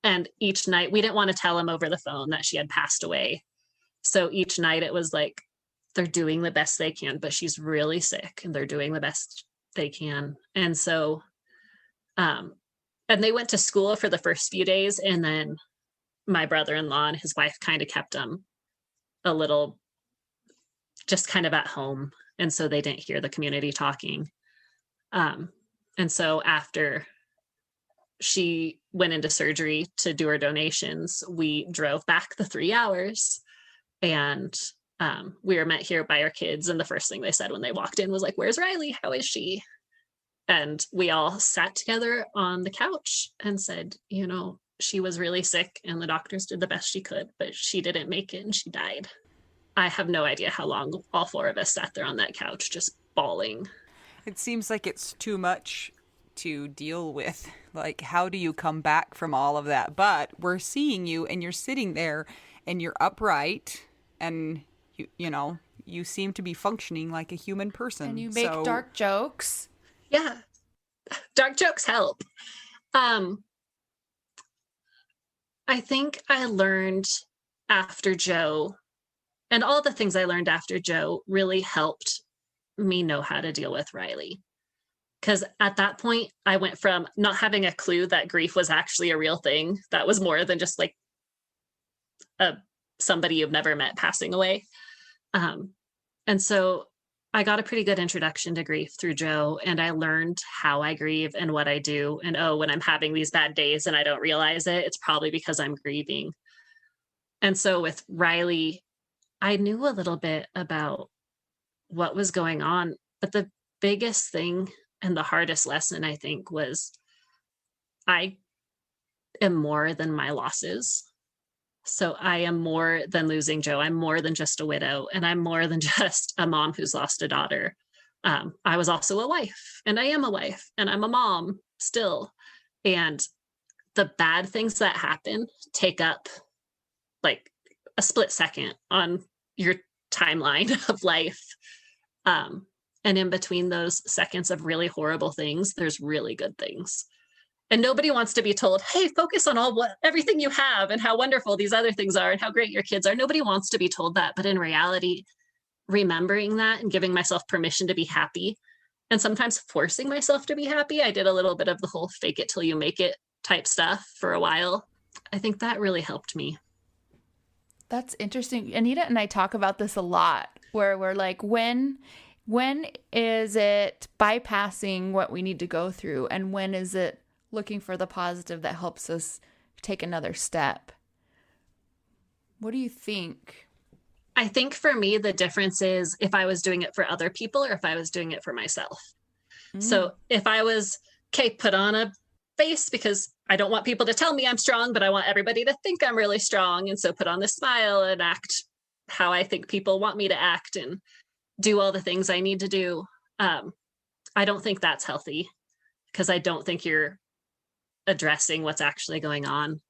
And each night, we didn't want to tell him over the phone that she had passed away. So each night it was like, they're doing the best they can, but she's really sick and they're doing the best they can. And so, and they went to school for the first few days. And then my brother-in-law and his wife kind of kept them a little just kind of at home. And so they didn't hear the community talking. And so after she went into surgery to do her donations, we drove back the 3 hours and we were met here by our kids. And the first thing they said when they walked in was like, where's Riley? How is she? And we all sat together on the couch and said, she was really sick and the doctors did the best she could, but she didn't make it and she died. I have no idea how long all 4 of us sat there on that couch just bawling. It seems like it's too much to deal with. Like, how do you come back from all of that? But we're seeing you and you're sitting there and you're upright and you seem to be functioning like a human person. And you make dark jokes. Yeah. Dark jokes help. I think I learned after Joe, and all the things I learned after Joe really helped me know how to deal with Riley. Because at that point, I went from not having a clue that grief was actually a real thing that was more than just like somebody you've never met passing away. And so I got a pretty good introduction to grief through Joe, and I learned how I grieve and what I do. And when I'm having these bad days and I don't realize it, it's probably because I'm grieving. And so with Riley, I knew a little bit about what was going on, but the biggest thing and the hardest lesson, I think, was I am more than my losses. So I am more than losing Joe. I'm more than just a widow, and I'm more than just a mom who's lost a daughter. I was also a wife, and I am a wife, and I'm a mom still. And the bad things that happen take up like a split second on your timeline of life. And in between those seconds of really horrible things, there's really good things. And nobody wants to be told, hey, focus on everything you have and how wonderful these other things are and how great your kids are. Nobody wants to be told that. But in reality, remembering that and giving myself permission to be happy and sometimes forcing myself to be happy. I did a little bit of the whole fake it till you make it type stuff for a while. I think that really helped me. That's interesting. Anita and I talk about this a lot, where we're like, when is it bypassing what we need to go through, and when is it looking for the positive that helps us take another step? What do you think? I think for me, the difference is if I was doing it for other people or if I was doing it for myself. So if I was, okay, put on a face because I don't want people to tell me I'm strong, but I want everybody to think I'm really strong. And so put on this smile and act how I think people want me to act and do all the things I need to do. I don't think that's healthy, because I don't think you're addressing what's actually going on.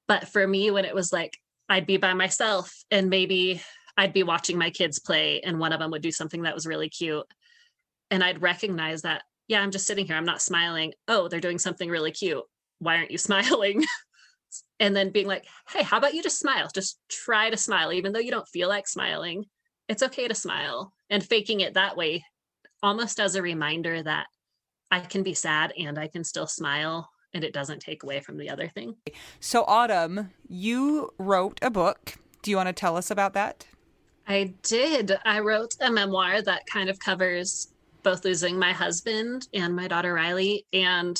But for me, when it was like, I'd be by myself and maybe I'd be watching my kids play and one of them would do something that was really cute. And I'd recognize that, yeah, I'm just sitting here. I'm not smiling. Oh, they're doing something really cute. Why aren't you smiling? And then being like, hey, how about you just smile? Just try to smile, even though you don't feel like smiling. It's okay to smile, and faking it that way, almost as a reminder that I can be sad and I can still smile, and it doesn't take away from the other thing. So, Autumn, you wrote a book. Do you want to tell us about that? I did. I wrote a memoir that kind of covers both losing my husband and my daughter Riley, and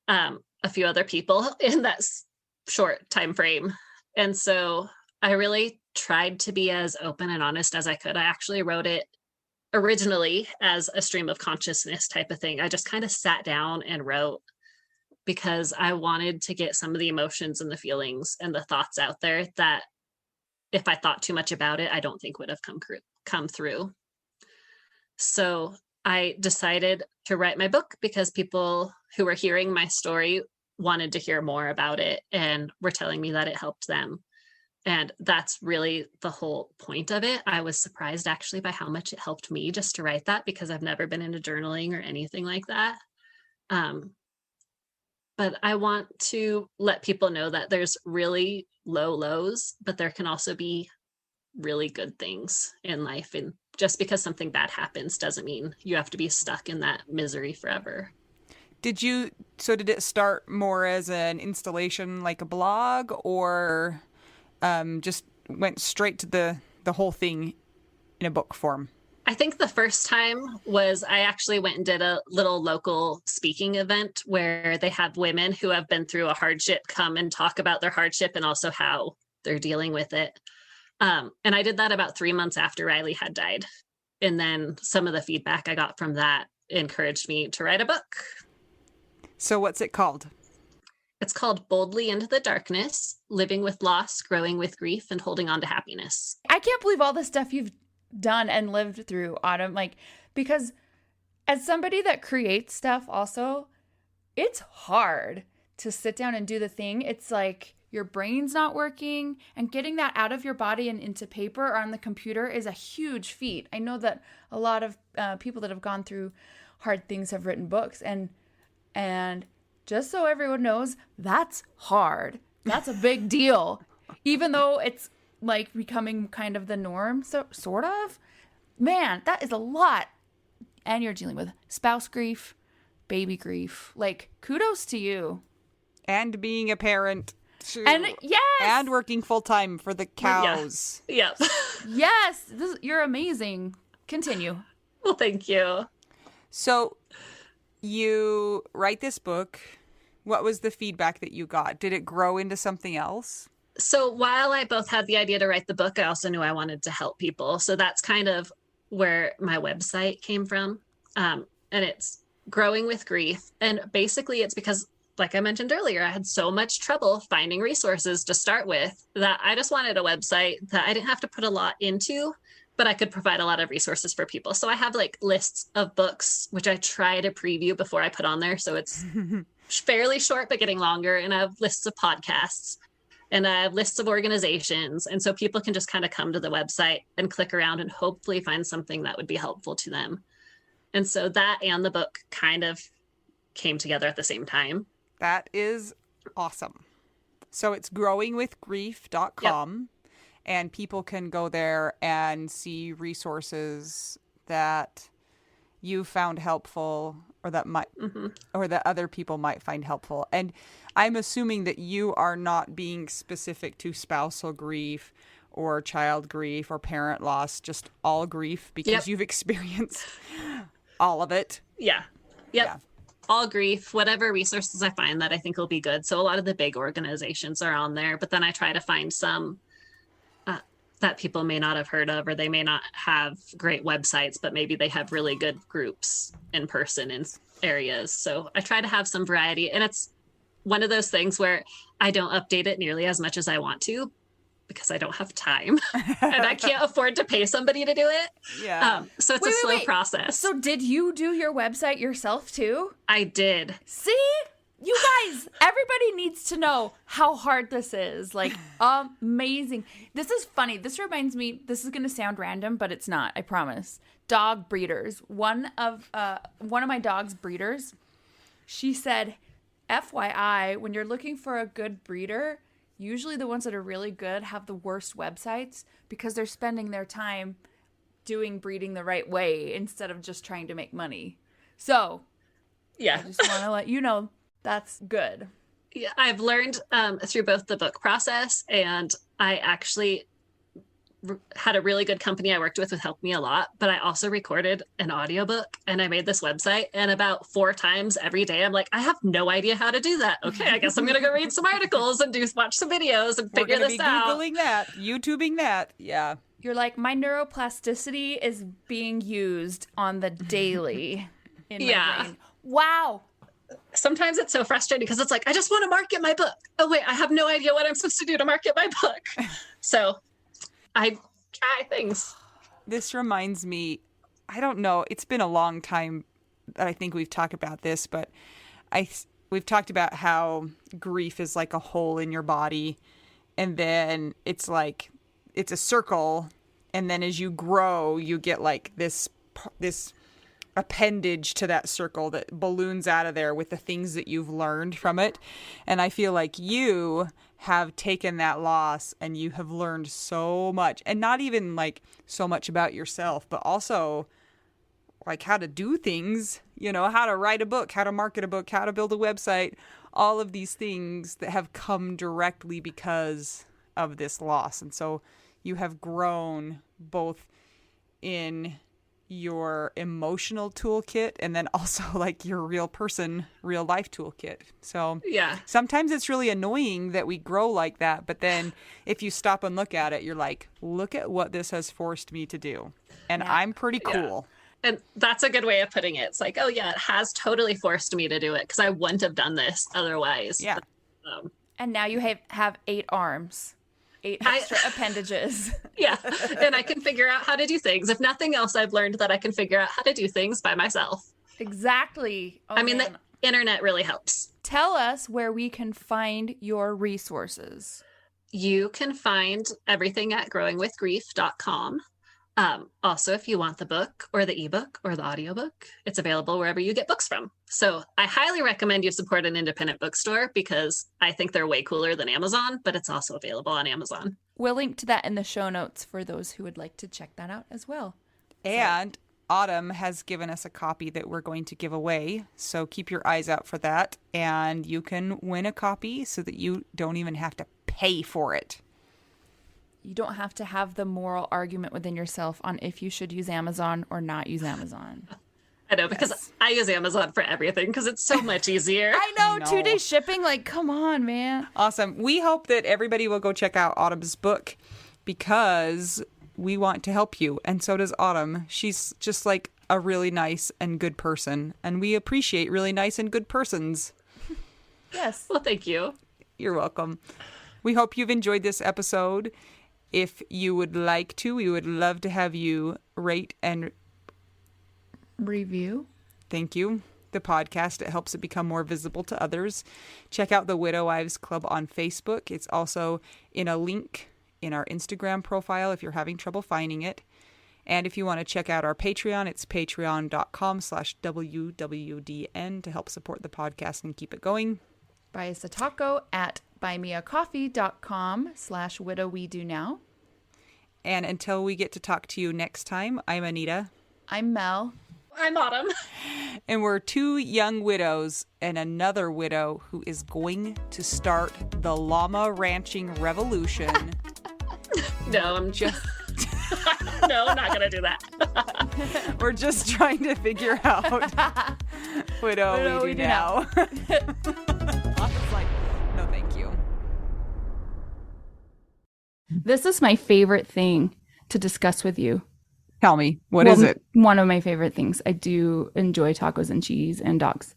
a few other people in that short time frame. And so I really tried to be as open and honest as I could. I actually wrote it originally as a stream of consciousness type of thing. I just kind of sat down and wrote because I wanted to get some of the emotions and the feelings and the thoughts out there that if I thought too much about it, I don't think would have come through. So I decided to write my book because people who were hearing my story wanted to hear more about it and were telling me that it helped them. And that's really the whole point of it. I was surprised actually by how much it helped me just to write that, because I've never been into journaling or anything like that. But I want to let people know that there's really low lows, but there can also be really good things in life. And just because something bad happens doesn't mean you have to be stuck in that misery forever. Did it start more as an installation, like a blog, or just went straight to the whole thing in a book form? I think the first time was I actually went and did a little local speaking event where they have women who have been through a hardship come and talk about their hardship and also how they're dealing with it. And I did that about 3 months after Riley had died. And then some of the feedback I got from that encouraged me to write a book. So what's it called? It's called Boldly Into the Darkness: Living with Loss, Growing with Grief, and Holding On to Happiness. I can't believe all the stuff you've done and lived through, Autumn. Because as somebody that creates stuff also, it's hard to sit down and do the thing. It's like your brain's not working, and getting that out of your body and into paper or on the computer is a huge feat. I know that a lot of people that have gone through hard things have written books, and just so everyone knows, that's hard. That's a big deal. Even though it's like becoming kind of the norm, so sort of. Man, that is a lot. And you're dealing with spouse grief, baby grief. Like, kudos to you. And being a parent. And yes. And working full time for the cows. Yeah. Yes. You're amazing. Continue. Well, thank you. So you write this book. What was the feedback that you got? Did it grow into something else? So while I both had the idea to write the book, I also knew I wanted to help people. So that's kind of where my website came from. And it's Growing with Grief. And basically it's because like I mentioned earlier, I had so much trouble finding resources to start with that I just wanted a website that I didn't have to put a lot into, but I could provide a lot of resources for people. So I have like lists of books, which I try to preview before I put on there. So it's fairly short, but getting longer. And I have lists of podcasts and I have lists of organizations. And so people can just kind of come to the website and click around and hopefully find something that would be helpful to them. And so that and the book kind of came together at the same time. That is awesome. So it's growingwithgrief.com, yep. And people can go there and see resources that you found helpful or that might or that other people might find helpful. And I'm assuming that you are not being specific to spousal grief or child grief or parent loss, just all grief because you've experienced all of it. Yeah. Yep. Yeah. All grief, whatever resources I find that I think will be good. So a lot of the big organizations are on there, but then I try to find some that people may not have heard of, or they may not have great websites, but maybe they have really good groups in person in areas. So I try to have some variety. And it's one of those things where I don't update it nearly as much as I want to because I don't have time and I can't afford to pay somebody to do it. Yeah. So it's a slow process. So did you do your website yourself too? I did. See? You guys, everybody needs to know how hard this is. Like, amazing. This is funny. This reminds me, this is going to sound random, but it's not, I promise. Dog breeders. One of my dog's breeders, she said, FYI, when you're looking for a good breeder, usually the ones that are really good have the worst websites because they're spending their time doing breeding the right way instead of just trying to make money. So, yeah, I just want to let you know that's good. Yeah, I've learned through both the book process, and I actually had a really good company I worked with who helped me a lot, but I also recorded an audiobook and I made this website, and about 4 times every day I'm like, I have no idea how to do that. Okay, I guess I'm gonna go read some articles and watch some videos and figure this out. Googling that, YouTubing that. Yeah. You're like, my neuroplasticity is being used on the daily in my brain. Wow. Sometimes it's so frustrating because it's like, I just want to market my book. Oh, wait, I have no idea what I'm supposed to do to market my book. So I try things. This reminds me, I don't know, it's been a long time that I think we've talked about this, but we've talked about how grief is like a hole in your body. And then it's like, it's a circle. And then as you grow, you get like this appendage to that circle that balloons out of there with the things that you've learned from it. And I feel like you have taken that loss and you have learned so much, and not even like so much about yourself, but also like how to do things, you know, how to write a book, how to market a book, how to build a website, all of these things that have come directly because of this loss. And so you have grown both in your emotional toolkit and then also like your real life toolkit. So yeah, sometimes it's really annoying that we grow like that, but then if you stop and look at it, you're like, look at what this has forced me to do. And I'm pretty cool. Yeah. And that's a good way of putting it. It's like, oh yeah, it has totally forced me to do it because I wouldn't have done this otherwise. Yeah. And now you have 8 arms. 8 extra appendages. Yeah. And I can figure out how to do things. If nothing else, I've learned that I can figure out how to do things by myself. Exactly. Oh, I mean, the internet really helps. Tell us where we can find your resources. You can find everything at growingwithgrief.com. Also, if you want the book or the ebook or the audiobook, it's available wherever you get books from. So I highly recommend you support an independent bookstore because I think they're way cooler than Amazon, but it's also available on Amazon. We'll link to that in the show notes for those who would like to check that out as well. And Autumn has given us a copy that we're going to give away. So keep your eyes out for that. And you can win a copy so that you don't even have to pay for it. You don't have to have the moral argument within yourself on if you should use Amazon or not use Amazon. I know, because I use Amazon for everything because it's so much easier. I know. 2-day shipping, like, come on, man. Awesome. We hope that everybody will go check out Autumn's book because we want to help you. And so does Autumn. She's just like a really nice and good person. And we appreciate really nice and good persons. Yes. Well, thank you. You're welcome. We hope you've enjoyed this episode. If you would like to, we would love to have you rate and Review. thank you. The podcast. It helps it become more visible to others. Check out the Widow Wives Club on Facebook. It's also in a link in our Instagram profile if you're having trouble finding it. And if you want to check out our Patreon, it's patreon.com/WWDN to help support the podcast and keep it going. Buy us a taco at buymeacoffee.com/widow we do now. And until we get to talk to you next time, I'm Anita. I'm Mel. I'm Autumn. And we're two young widows and another widow who is going to start the llama ranching revolution. No, I'm just... No, I'm not going to do that. We're just trying to figure out widow we do now. I was like, no, thank you. This is my favorite thing to discuss with you. Tell me, what is it? One of my favorite things. I do enjoy tacos and cheese and dogs.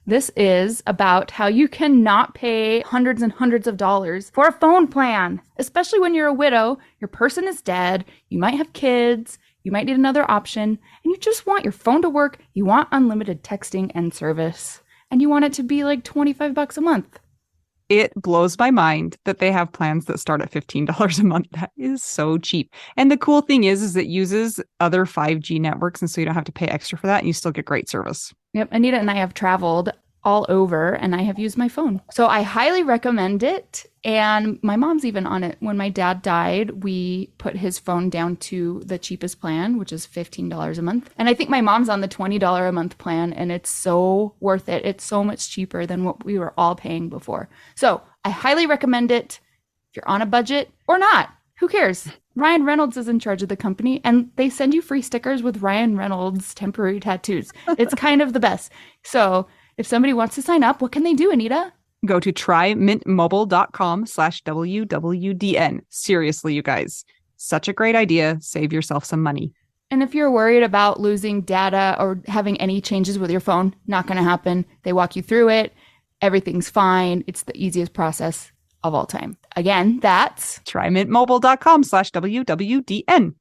This is about how you cannot pay hundreds and hundreds of dollars for a phone plan, especially when you're a widow, your person is dead, you might have kids, you might need another option, and you just want your phone to work, you want unlimited texting and service, and you want it to be like $25 a month. It blows my mind that they have plans that start at $15 a month. That is so cheap. And the cool thing is it uses other 5G networks, and so you don't have to pay extra for that, and you still get great service. Yep, Anita and I have traveled all over, and I have used my phone. So I highly recommend it. And my mom's even on it. When my dad died, we put his phone down to the cheapest plan, which is $15 a month. And I think my mom's on the $20 a month plan, and it's so worth it. It's so much cheaper than what we were all paying before. So I highly recommend it if you're on a budget or not. Who cares? Ryan Reynolds is in charge of the company, and they send you free stickers with Ryan Reynolds temporary tattoos. It's kind of the best. So if somebody wants to sign up, what can they do, Anita? Go to trymintmobile.com/WWDN. Seriously, you guys, such a great idea. Save yourself some money. And if you're worried about losing data or having any changes with your phone, not going to happen. They walk you through it. Everything's fine. It's the easiest process of all time. Again, that's trymintmobile.com/WWDN.